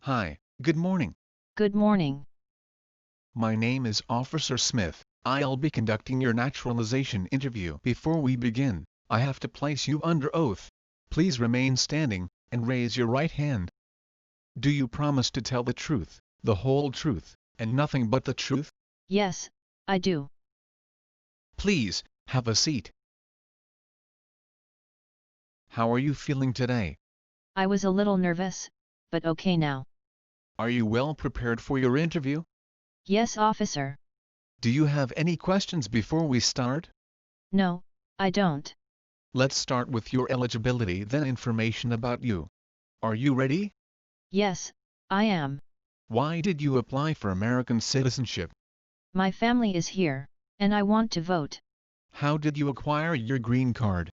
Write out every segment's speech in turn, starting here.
Hi, good morning. Good morning. My name is Officer Smith. I'll be conducting your naturalization interview. Before we begin, I have to place you under oath. Please remain standing, and raise your right hand. Do you promise to tell the truth, the whole truth, and nothing but the truth? Yes, I do. Please, have a seat. How are you feeling today? I was a little nervous, but okay now. Are you well prepared for your interview? Yes, officer. Do you have any questions before we start? No, I don't. Let's start with your eligibility, then information about you. Are you ready? Yes, I am. Why did you apply for American citizenship? My family is here, and I want to vote. How did you acquire your green card?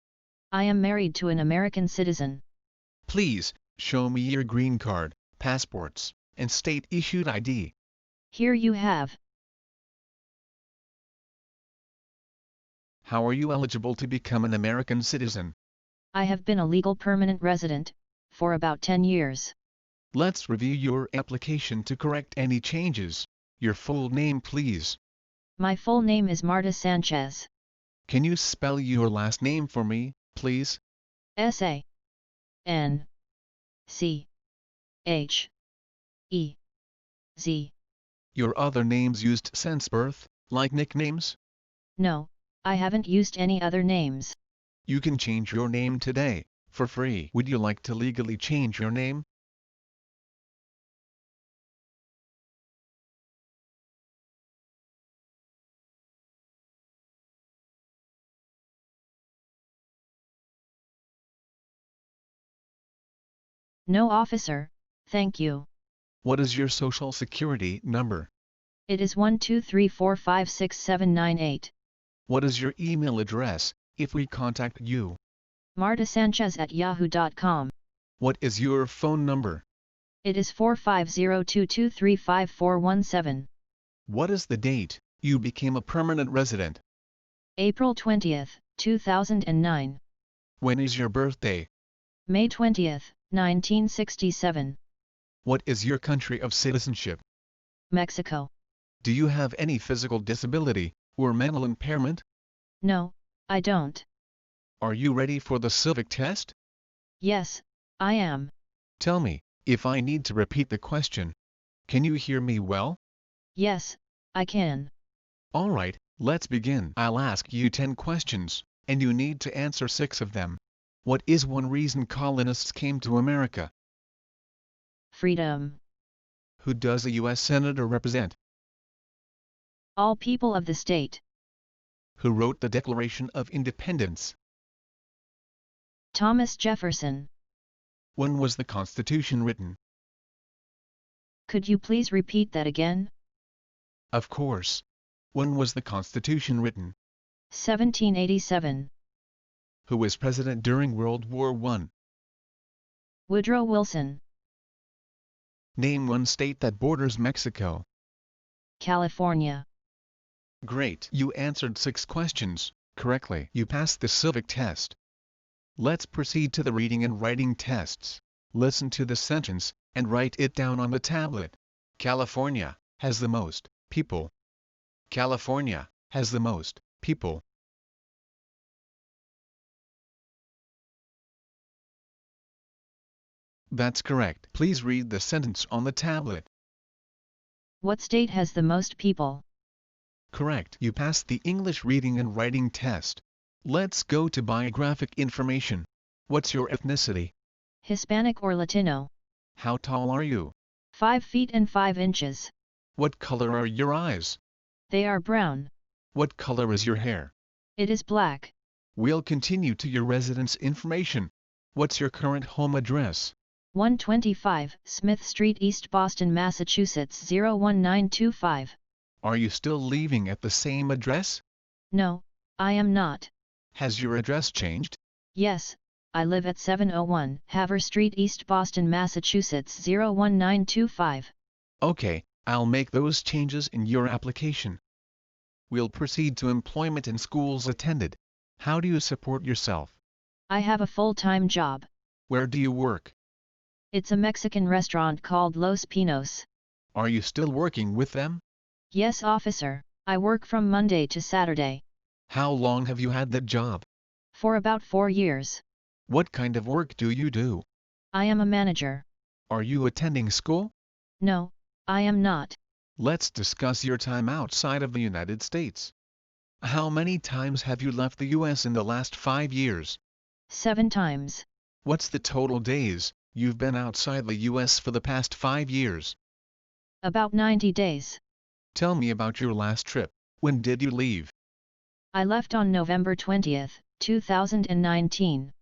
I am married to an American citizen. Please, show me your green card, passports, and state-issued ID. Here you have. How are you eligible to become an American citizen? I have been a legal permanent resident for about 10 years. Let's review your application to correct any changes. Your full name, please. My full name is Marta Sanchez. Can you spell your last name for me, please? S-A-N-C-H-E-Z. Your other names used since birth, like nicknames? No, I haven't used any other names. You can change your name today, for free. Would you like to legally change your name? No, officer, thank you. What is your social security number? It is 123456798. What is your email address, if we contact you? martasanchez@yahoo.com. What is your phone number? It is 4502235417. What is the date you became a permanent resident? April 20th, 2009. When is your birthday? May 20th, 1967. What is your country of citizenship? Mexico. Do you have any physical disability or mental impairment? No, I don't. Are you ready for the civic test? Yes, I am. Tell me, if I need to repeat the question. Can you hear me well? Yes, I can. Alright, let's begin. I'll ask you 10 questions, and you need to answer 6 of them. What is one reason colonists came to America? Freedom. Who does a U.S. Senator represent? All people of the state. Who wrote the Declaration of Independence? Thomas Jefferson. When was the Constitution written? Could you please repeat that again? Of course. When was the Constitution written? 1787. Who was president during World War I? Woodrow Wilson. Name one state that borders Mexico. California. Great. You answered 6 questions correctly. You passed the civic test. Let's proceed to the reading and writing tests. Listen to the sentence, and write it down on the tablet. California has the most people. California has the most people. That's correct. Please read the sentence on the tablet. What state has the most people? Correct. You passed the English reading and writing test. Let's go to biographic information. What's your ethnicity? Hispanic or Latino? How tall are you? 5 feet and 5 inches. What color are your eyes? They are brown. What color is your hair? It is black. We'll continue to your residence information. What's your current home address? 125 Smith Street, East Boston, Massachusetts 01925. Are you still living at the same address? No, I am not. Has your address changed? Yes, I live at 701 Haver Street, East Boston, Massachusetts 01925. Okay, I'll make those changes in your application. We'll proceed to employment and schools attended. How do you support yourself? I have a full-time job. Where do you work? It's a Mexican restaurant called Los Pinos. Are you still working with them? Yes, officer. I work from Monday to Saturday. How long have you had that job? For about 4 years. What kind of work do you do? I am a manager. Are you attending school? No, I am not. Let's discuss your time outside of the United States. How many times have you left the US in the last 5 years? 7 times. What's the total days you've been outside the US for the past 5 years? About 90 days. Tell me about your last trip. When did you leave? I left on November 20th, 2019.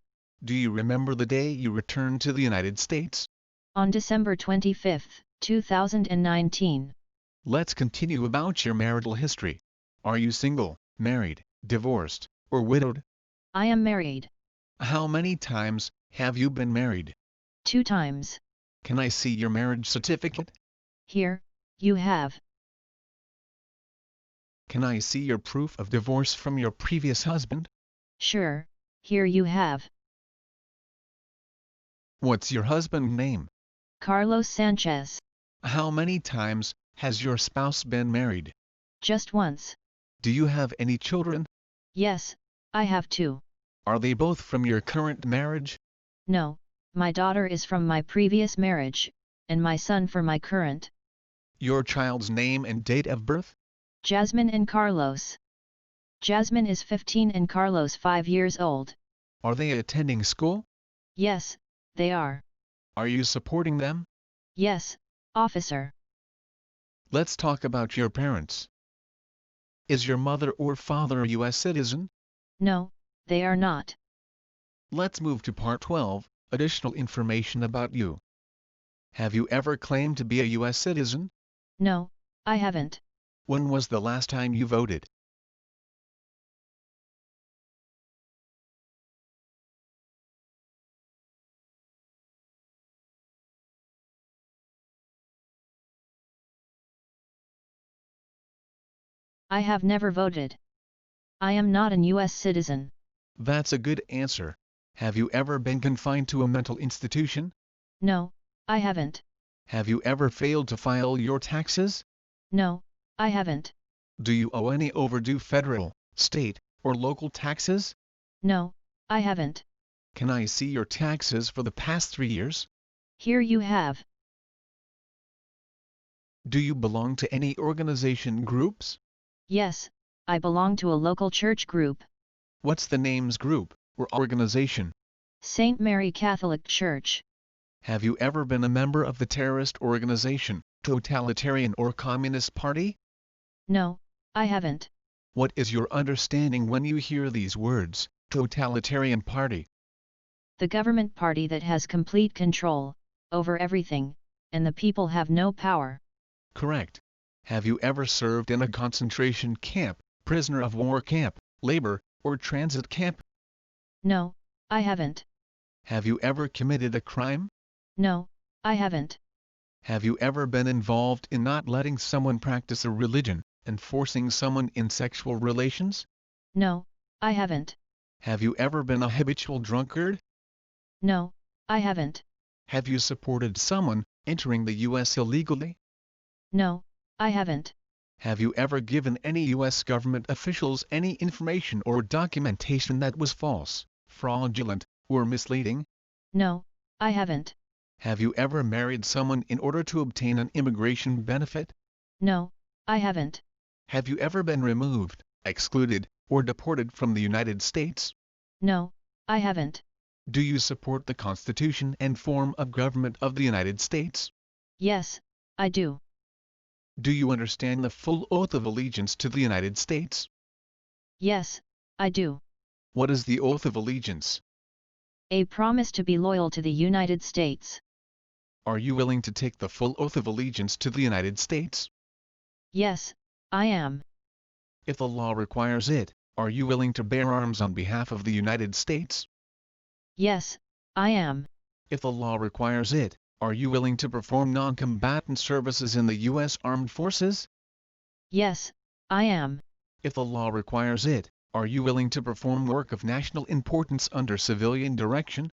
Do you remember the day you returned to the United States? On December 25th, 2019. Let's continue about your marital history. Are you single, married, divorced, or widowed? I am married. How many times have you been married? 2 times. Can I see your marriage certificate? Here, you have. Can I see your proof of divorce from your previous husband? Sure, here you have. What's your husband's name? Carlos Sanchez. How many times has your spouse been married? Just once. Do you have any children? Yes, I have 2. Are they both from your current marriage? No, my daughter is from my previous marriage, and my son for my current. Your child's name and date of birth? Jasmine and Carlos. Jasmine is 15 and Carlos 5 years old. Are they attending school? Yes, they are. Are you supporting them? Yes, officer. Let's talk about your parents. Is your mother or father a U.S. citizen? No, they are not. Let's move to Part 12, additional information about you. Have you ever claimed to be a U.S. citizen? No, I haven't. When was the last time you voted? I have never voted. I am not an U.S. citizen. That's a good answer. Have you ever been confined to a mental institution? No, I haven't. Have you ever failed to file your taxes? No, I haven't. Do you owe any overdue federal, state, or local taxes? No, I haven't. Can I see your taxes for the past 3 years? Here you have. Do you belong to any organization groups? Yes, I belong to a local church group. What's the name's group, or organization? St. Mary Catholic Church. Have you ever been a member of the terrorist organization, totalitarian or communist party? No, I haven't. What is your understanding when you hear these words, totalitarian party? The government party that has complete control over everything, and the people have no power. Correct. Have you ever served in a concentration camp, prisoner of war camp, labor, or transit camp? No, I haven't. Have you ever committed a crime? No, I haven't. Have you ever been involved in not letting someone practice a religion, and forcing someone in sexual relations? No, I haven't. Have you ever been a habitual drunkard? No, I haven't. Have you supported someone entering the U.S. illegally? No, I haven't. Have you ever given any U.S. government officials any information or documentation that was false, fraudulent, or misleading? No, I haven't. Have you ever married someone in order to obtain an immigration benefit? No, I haven't. Have you ever been removed, excluded, or deported from the United States? No, I haven't. Do you support the Constitution and form of government of the United States? Yes, I do. Do you understand the full oath of allegiance to the United States? Yes, I do. What is the oath of allegiance? A promise to be loyal to the United States. Are you willing to take the full oath of allegiance to the United States? Yes, I am. If the law requires it, are you willing to bear arms on behalf of the United States? Yes, I am. If the law requires it, are you willing to perform non-combatant services in the U.S. Armed Forces? Yes, I am. If the law requires it, are you willing to perform work of national importance under civilian direction?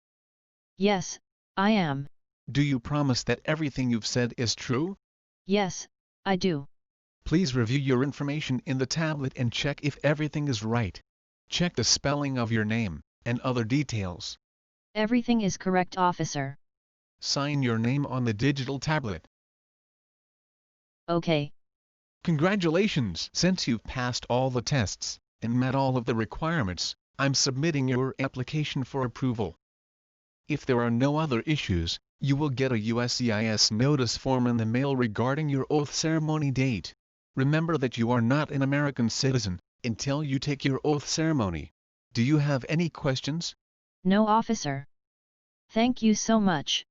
Yes, I am. Do you promise that everything you've said is true? Yes, I do. Please review your information in the tablet and check if everything is right. Check the spelling of your name, and other details. Everything is correct, officer. Sign your name on the digital tablet. Okay. Congratulations! Since you've passed all the tests, and met all of the requirements, I'm submitting your application for approval. If there are no other issues, you will get a USCIS notice form in the mail regarding your oath ceremony date. Remember that you are not an American citizen until you take your oath ceremony. Do you have any questions? No, officer. Thank you so much.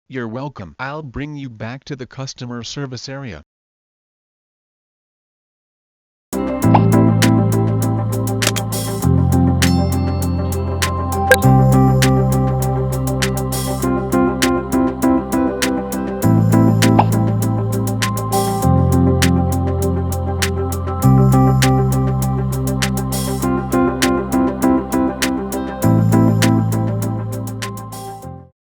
You're welcome. I'll bring you back to the customer service area.